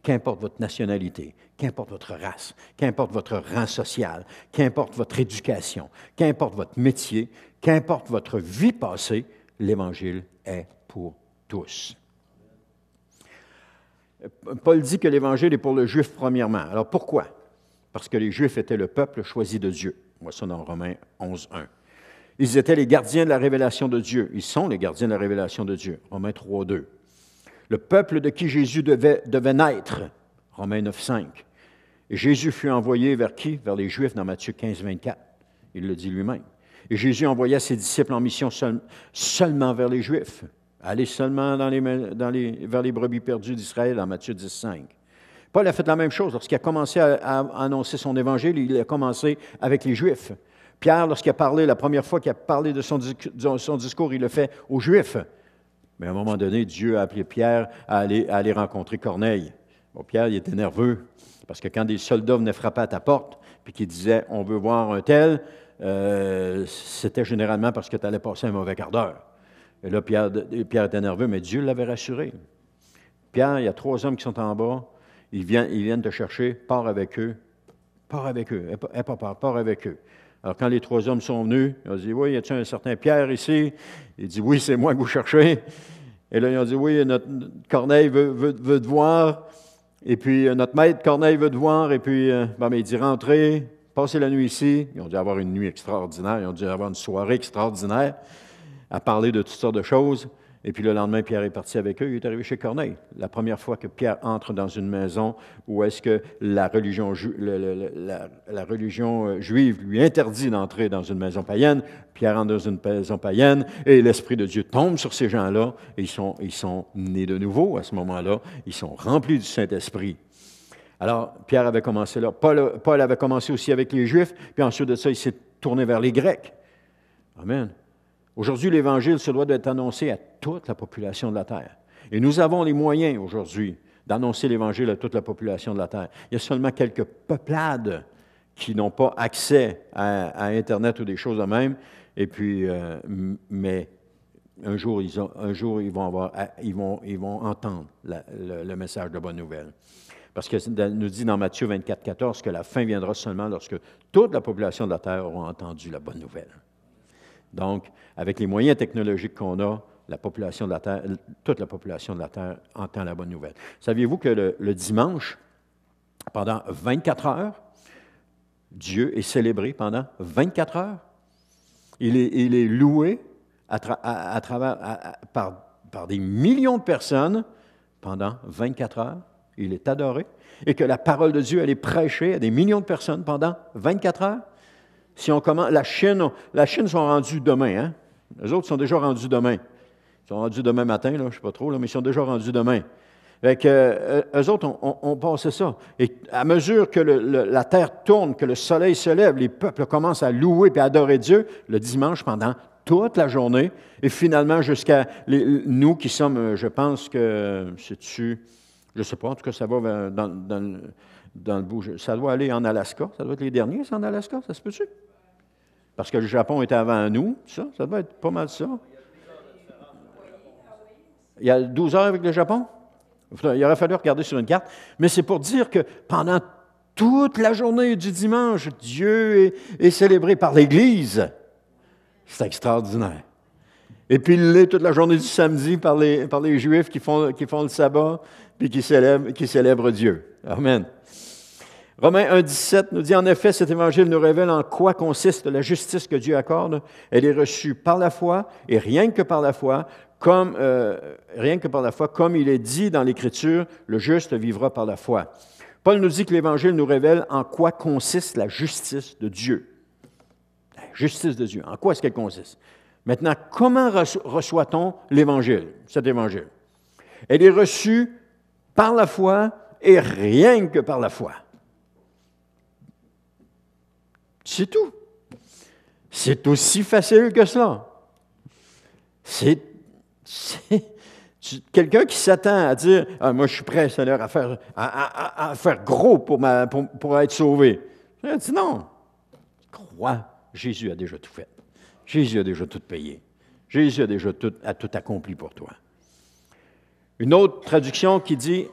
[SPEAKER 1] Qu'importe votre nationalité, qu'importe votre race, qu'importe votre rang social, qu'importe votre éducation, qu'importe votre métier, qu'importe votre vie passée, l'Évangile est pour tous. Paul dit que l'Évangile est pour le Juif premièrement. Alors pourquoi? Parce que les Juifs étaient le peuple choisi de Dieu. On voit ça dans Romains 11, 1. Ils étaient les gardiens de la révélation de Dieu. Ils sont les gardiens de la révélation de Dieu. Romains 3, 2. Le peuple de qui Jésus devait naître. Romains 9, 5. Et Jésus fut envoyé vers qui? Vers les Juifs dans Matthieu 15, 24. Il le dit lui-même. Et Jésus envoya ses disciples en mission seulement vers les Juifs. Allez seulement vers les brebis perdues d'Israël dans Matthieu 10, 5. Paul a fait la même chose. Lorsqu'il a commencé à annoncer son évangile, il a commencé avec les Juifs. Pierre, lorsqu'il a parlé, la première fois qu'il a parlé de son discours, il le fait aux Juifs. Mais à un moment donné, Dieu a appelé Pierre à aller rencontrer Corneille. Bon, Pierre, il était nerveux, parce que quand des soldats venaient frapper à ta porte, puis qu'ils disaient « on veut voir un tel », c'était généralement parce que tu allais passer un mauvais quart d'heure. Et là, Pierre était nerveux, mais Dieu l'avait rassuré. Pierre, il y a 3 hommes qui sont en bas, ils viennent te chercher, pars avec eux, pars avec eux. Alors, quand les 3 hommes sont venus, ils ont dit, oui, y a-t-il un certain Pierre ici? Il dit, oui, c'est moi que vous cherchez. Et là, ils ont dit, oui, notre Corneille veut te voir. Et puis, notre maître Corneille veut te voir. Et puis, il dit, rentrez, passez la nuit ici. Ils ont dû avoir une nuit extraordinaire. Ils ont dû avoir une soirée extraordinaire à parler de toutes sortes de choses. Et puis le lendemain, Pierre est parti avec eux, il est arrivé chez Corneille. La première fois que Pierre entre dans une maison où est-ce que la religion juive lui interdit d'entrer dans une maison païenne, Pierre entre dans une maison païenne et l'Esprit de Dieu tombe sur ces gens-là et ils sont nés de nouveau à ce moment-là, ils sont remplis du Saint-Esprit. Alors, Pierre avait commencé là. Paul avait commencé aussi avec les Juifs, puis ensuite de ça, il s'est tourné vers les Grecs. Amen. Aujourd'hui, l'Évangile se doit d'être annoncé à toute la population de la terre. Et nous avons les moyens aujourd'hui d'annoncer l'Évangile à toute la population de la terre. Il y a seulement quelques peuplades qui n'ont pas accès à Internet ou des choses de même. Et puis, mais un jour, ils vont entendre le message de bonne nouvelle. Parce que nous dit dans Matthieu 24, 14 que la fin viendra seulement lorsque toute la population de la terre aura entendu la bonne nouvelle. Donc, avec les moyens technologiques qu'on a, la population de la Terre, toute la population de la Terre entend la bonne nouvelle. Saviez-vous que le dimanche, pendant 24 heures, Dieu est célébré pendant 24 heures? Il est loué par des millions de personnes pendant 24 heures. Il est adoré. Et que la parole de Dieu, elle est prêchée à des millions de personnes pendant 24 heures. Si on commence, la Chine sont rendus demain, hein? Les autres sont déjà rendus demain. Ils sont rendus demain matin, là, je ne sais pas trop, là, mais ils sont déjà rendus demain. Fait que, eux autres, on passe ça. Et à mesure que la terre tourne, que le soleil se lève, les peuples commencent à louer et à adorer Dieu le dimanche pendant toute la journée. Et finalement, jusqu'à nous qui sommes, je pense que c'est-tu, je ne sais pas, en tout cas, ça va dans le bout. Ça doit aller en Alaska. Ça doit être les derniers, c'est en Alaska, ça se peut-tu? Parce que le Japon était avant nous, ça doit être pas mal ça. Il y a 12 heures avec le Japon? Il aurait fallu regarder sur une carte. Mais c'est pour dire que pendant toute la journée du dimanche, Dieu est célébré par l'Église. C'est extraordinaire. Et puis il l'est toute la journée du samedi par les Juifs qui font le sabbat puis qui célèbrent Dieu. Amen. Romains 1, 17 nous dit, en effet, cet évangile nous révèle en quoi consiste la justice que Dieu accorde. Elle est reçue par la foi, et rien que par la foi, comme il est dit dans l'Écriture, le juste vivra par la foi. Paul nous dit que l'Évangile nous révèle en quoi consiste la justice de Dieu. La justice de Dieu, en quoi est-ce qu'elle consiste? Maintenant, comment reçoit-on l'Évangile, cet Évangile? Elle est reçue par la foi et rien que par la foi. C'est tout. C'est aussi facile que cela. C'est quelqu'un qui s'attend à dire « moi, je suis prêt, Seigneur, à faire gros pour être sauvé. » Il dit « Non, crois, Jésus a déjà tout fait. Jésus a déjà tout payé. Jésus a déjà tout accompli pour toi. » Une autre traduction qui dit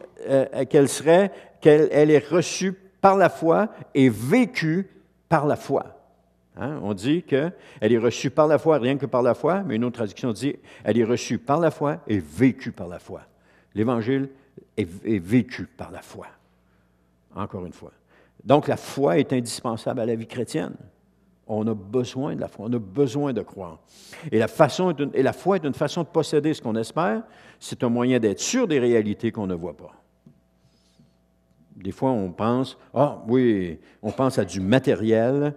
[SPEAKER 1] qu'elle est reçue par la foi et vécue par la foi. Hein? On dit qu'elle est reçue par la foi, rien que par la foi, mais une autre traduction dit elle est reçue par la foi et vécue par la foi. L'Évangile est vécu par la foi. Encore une fois. Donc, la foi est indispensable à la vie chrétienne. On a besoin de la foi, on a besoin de croire. Et la foi est une façon de posséder ce qu'on espère, c'est un moyen d'être sûr des réalités qu'on ne voit pas. Des fois, on pense, on pense à du matériel,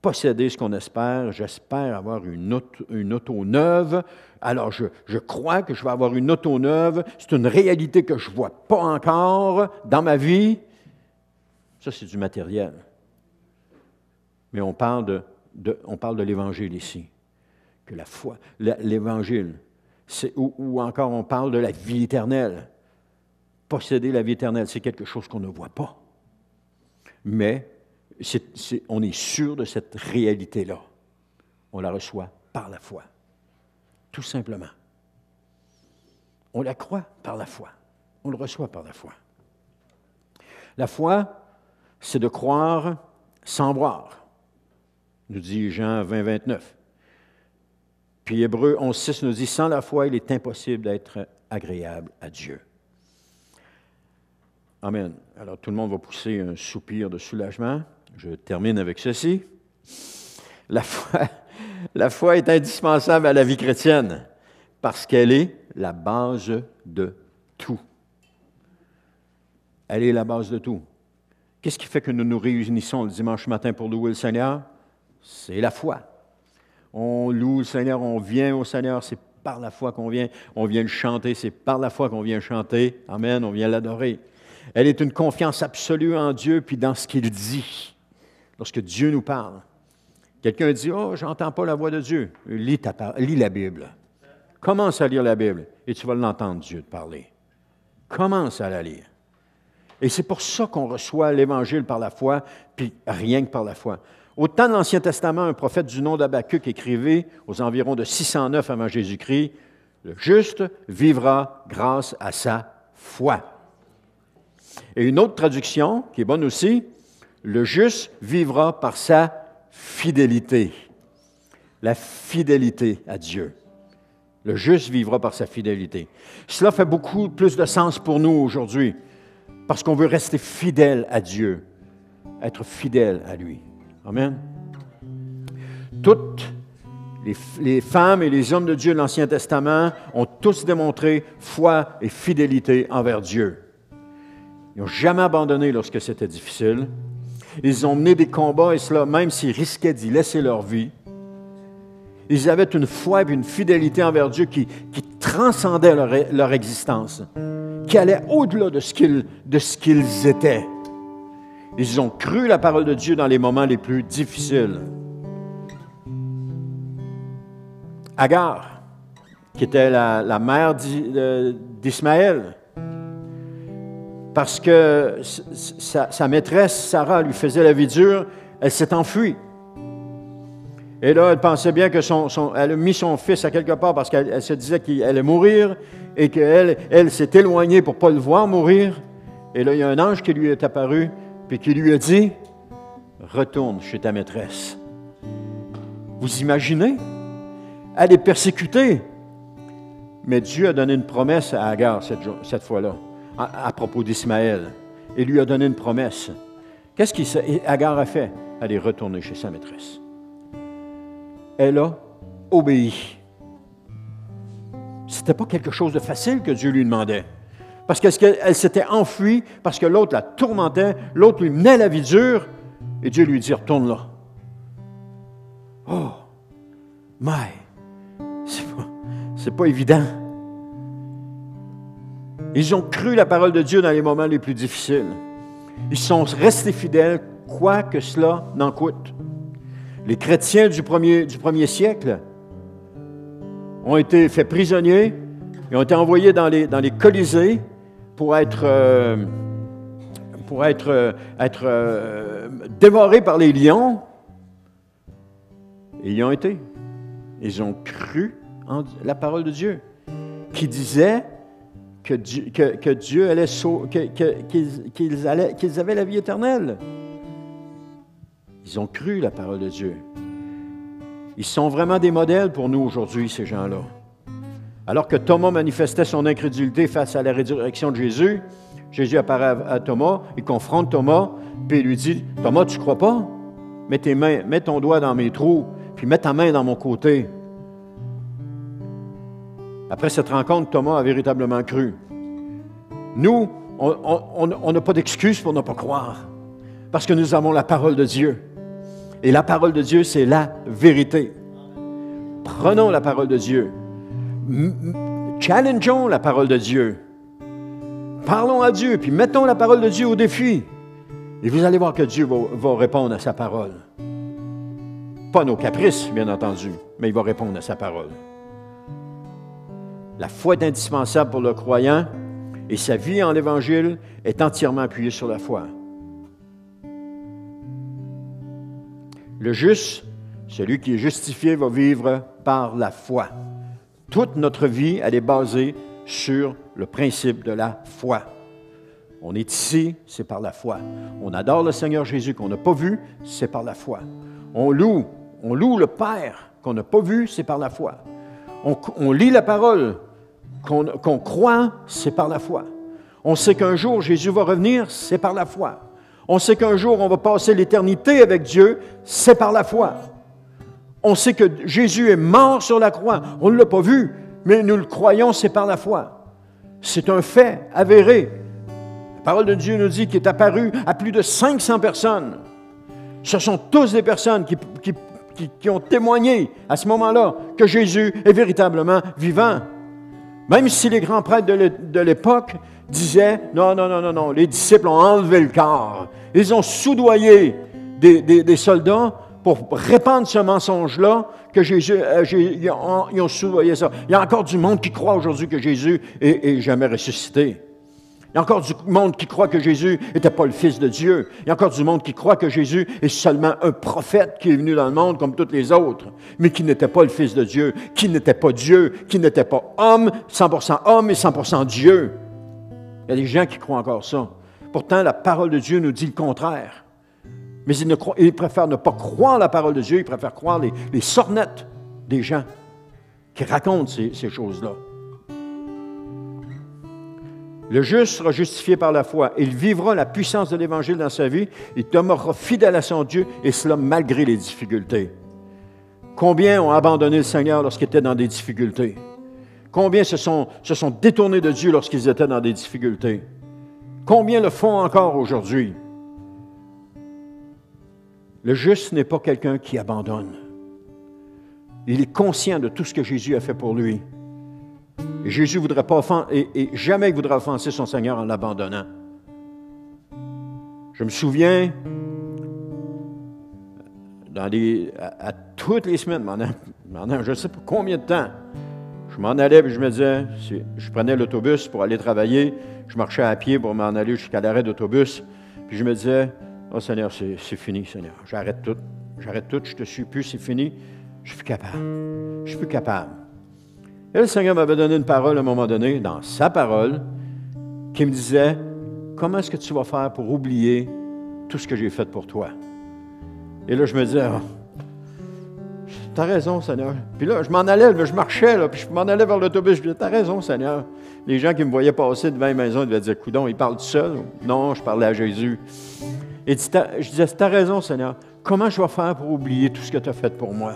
[SPEAKER 1] posséder ce qu'on espère. J'espère avoir une auto neuve. Alors, je crois que je vais avoir une auto neuve. C'est une réalité que je ne vois pas encore dans ma vie. Ça, c'est du matériel. Mais on parle de l'Évangile ici. Que la foi, l'Évangile, ou encore on parle de la vie éternelle. Posséder la vie éternelle, c'est quelque chose qu'on ne voit pas. Mais on est sûr de cette réalité-là. On la reçoit par la foi. Tout simplement. On la croit par la foi. On le reçoit par la foi. La foi, c'est de croire sans voir, nous dit Jean 20, 29. Puis Hébreux 11, 6 nous dit, sans la foi, il est impossible d'être agréable à Dieu. Amen. Alors, tout le monde va pousser un soupir de soulagement. Je termine avec ceci. La foi est indispensable à la vie chrétienne parce qu'elle est la base de tout. Elle est la base de tout. Qu'est-ce qui fait que nous nous réunissons le dimanche matin pour louer le Seigneur? C'est la foi. On loue le Seigneur, on vient au Seigneur, c'est par la foi qu'on vient. On vient le chanter, c'est par la foi qu'on vient chanter. Amen, on vient l'adorer. Elle est une confiance absolue en Dieu puis dans ce qu'il dit. Lorsque Dieu nous parle. Quelqu'un dit, « Oh, je n'entends pas la voix de Dieu. » Lis la Bible. Commence à lire la Bible et tu vas l'entendre, Dieu, te parler. Commence à la lire. Et c'est pour ça qu'on reçoit l'Évangile par la foi, puis rien que par la foi. Au temps de l'Ancien Testament, un prophète du nom d'Habakkuk écrivait, aux environs de 609 avant Jésus-Christ, « Le juste vivra grâce à sa foi. » Et une autre traduction, qui est bonne aussi, « Le juste vivra par sa fidélité. » La fidélité à Dieu. Le juste vivra par sa fidélité. Cela fait beaucoup plus de sens pour nous aujourd'hui, parce qu'on veut rester fidèle à Dieu, être fidèle à lui. Amen. Toutes les femmes et les hommes de Dieu de l'Ancien Testament ont tous démontré foi et fidélité envers Dieu. Ils n'ont jamais abandonné lorsque c'était difficile. Ils ont mené des combats, et cela même s'ils risquaient d'y laisser leur vie. Ils avaient une foi et une fidélité envers Dieu qui transcendait leur existence, qui allait au-delà de ce qu'ils étaient. Ils ont cru la parole de Dieu dans les moments les plus difficiles. Agar, qui était la mère d'Ismaël, parce que sa maîtresse, Sarah, lui faisait la vie dure, elle s'est enfuie. Et là, elle pensait bien que elle a mis son fils à quelque part parce qu'elle se disait qu'il allait mourir et qu'elle s'est éloignée pour ne pas le voir mourir. Et là, il y a un ange qui lui est apparu puis qui lui a dit, « Retourne chez ta maîtresse. » Vous imaginez? Elle est persécutée. Mais Dieu a donné une promesse à Agar cette fois-là, à propos d'Ismaël. Il lui a donné une promesse. Qu'est-ce qu'Agar a fait? Elle est retournée chez sa maîtresse. Elle a obéi. Ce n'était pas quelque chose de facile que Dieu lui demandait. Parce qu'elle s'était enfuie, parce que l'autre la tourmentait, l'autre lui menait la vie dure, et Dieu lui dit, retourne là. Oh, c'est pas évident. Ils ont cru la parole de Dieu dans les moments les plus difficiles. Ils sont restés fidèles, quoi que cela n'en coûte. Les chrétiens du premier siècle ont été faits prisonniers, ils ont été envoyés dans les colisées pour être dévorés par les lions. Et ils y ont été. Ils ont cru en la parole de Dieu, qui disait que Dieu allait qu'ils avaient la vie éternelle. Ils ont cru la parole de Dieu. Ils sont vraiment des modèles pour nous aujourd'hui, ces gens-là. Alors que Thomas manifestait son incrédulité face à la résurrection de Jésus, Jésus apparaît à Thomas, il confronte Thomas, puis il lui dit, « Thomas, tu ne crois pas? mets ton doigt dans mes trous, puis mets ta main dans mon côté. Après cette rencontre, Thomas a véritablement cru. Nous, on n'a pas d'excuse pour ne pas croire, parce que nous avons la parole de Dieu. Et la parole de Dieu, c'est la vérité. Prenons la parole de Dieu. Challengeons la parole de Dieu. Parlons à Dieu, puis mettons la parole de Dieu au défi. Et vous allez voir que Dieu va répondre à sa parole. Pas nos caprices, bien entendu, mais il va répondre à sa parole. La foi est indispensable pour le croyant et sa vie en l'Évangile est entièrement appuyée sur la foi. Le juste, celui qui est justifié, va vivre par la foi. Toute notre vie, elle est basée sur le principe de la foi. On est ici, c'est par la foi. On adore le Seigneur Jésus qu'on n'a pas vu, c'est par la foi. On loue le Père qu'on n'a pas vu, c'est par la foi. On lit la parole qu'on croit, c'est par la foi. On sait qu'un jour Jésus va revenir, c'est par la foi. On sait qu'un jour on va passer l'éternité avec Dieu, c'est par la foi. On sait que Jésus est mort sur la croix, on ne l'a pas vu, mais nous le croyons, c'est par la foi. C'est un fait avéré. La parole de Dieu nous dit qu'il est apparu à plus de 500 personnes. Ce sont tous des personnes qui ont témoigné à ce moment-là que Jésus est véritablement vivant. Même si les grands prêtres de l'époque disaient « Non, les disciples ont enlevé le corps. » Ils ont soudoyé des soldats pour répandre ce mensonge-là que Jésus, ils ont soudoyé ça. Il y a encore du monde qui croit aujourd'hui que Jésus est jamais ressuscité. Il y a encore du monde qui croit que Jésus n'était pas le Fils de Dieu. Il y a encore du monde qui croit que Jésus est seulement un prophète qui est venu dans le monde comme tous les autres, mais qui n'était pas le Fils de Dieu, qui n'était pas Dieu, qui n'était pas homme, 100% homme et 100% Dieu. Il y a des gens qui croient encore ça. Pourtant, la parole de Dieu nous dit le contraire. Mais ils préfèrent ne pas croire la parole de Dieu, ils préfèrent croire les sornettes des gens qui racontent ces choses-là. Le juste sera justifié par la foi. Il vivra la puissance de l'Évangile dans sa vie. Il demeurera fidèle à son Dieu, et cela malgré les difficultés. Combien ont abandonné le Seigneur lorsqu'ils étaient dans des difficultés? Combien se sont détournés de Dieu lorsqu'ils étaient dans des difficultés? Combien le font encore aujourd'hui? Le juste n'est pas quelqu'un qui abandonne. Il est conscient de tout ce que Jésus a fait pour lui. Et Jésus ne voudrait pas offenser, et jamais il voudra offenser son Seigneur en l'abandonnant. Je me souviens, à toutes les semaines, pendant je ne sais pas combien de temps, je m'en allais et je me disais, je prenais l'autobus pour aller travailler, je marchais à pied pour m'en aller jusqu'à l'arrêt d'autobus, puis je me disais, « Oh Seigneur, c'est fini, Seigneur, j'arrête tout, je te suis plus, c'est fini, je suis plus capable. » Et le Seigneur m'avait donné une parole à un moment donné, dans sa parole, qui me disait, « Comment est-ce que tu vas faire pour oublier tout ce que j'ai fait pour toi? » Et là, je me disais, oh, « T'as raison, Seigneur. » Puis là, je m'en allais, je marchais, là, puis je m'en allais vers l'autobus, je disais, « T'as raison, Seigneur. » Les gens qui me voyaient passer devant la maison, ils devaient dire, « Coudon, il parle tout seul. » Non, je parlais à Jésus. Et je disais, « T'as raison, Seigneur. Comment je vais faire pour oublier tout ce que tu as fait pour moi? »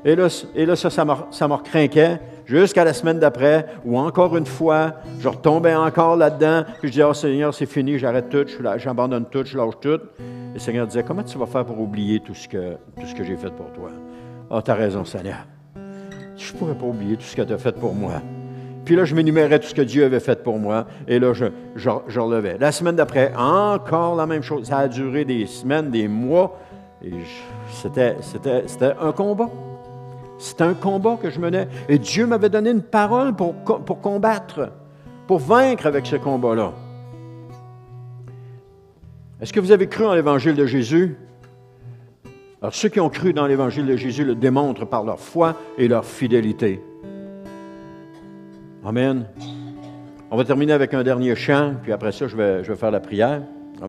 [SPEAKER 1] Et là, ça me recrinquait jusqu'à la semaine d'après, où encore une fois, je retombais encore là-dedans, puis je disais, « Oh Seigneur, c'est fini, j'arrête tout, j'abandonne tout, je lâche tout. » Et le Seigneur disait, « Comment tu vas faire pour oublier tout ce que j'ai fait pour toi? » « Ah, tu as raison, Seigneur. Je ne pourrais pas oublier tout ce que tu as fait pour moi. » Puis là, je m'énumérais tout ce que Dieu avait fait pour moi, et là, je relevais. La semaine d'après, encore la même chose. Ça a duré des semaines, des mois, et c'était un combat. C'était un combat que je menais. Et Dieu m'avait donné une parole pour combattre, pour vaincre avec ce combat-là. Est-ce que vous avez cru en l'Évangile de Jésus? Alors, ceux qui ont cru dans l'Évangile de Jésus le démontrent par leur foi et leur fidélité. Amen. On va terminer avec un dernier chant, puis après ça, je vais faire la prière.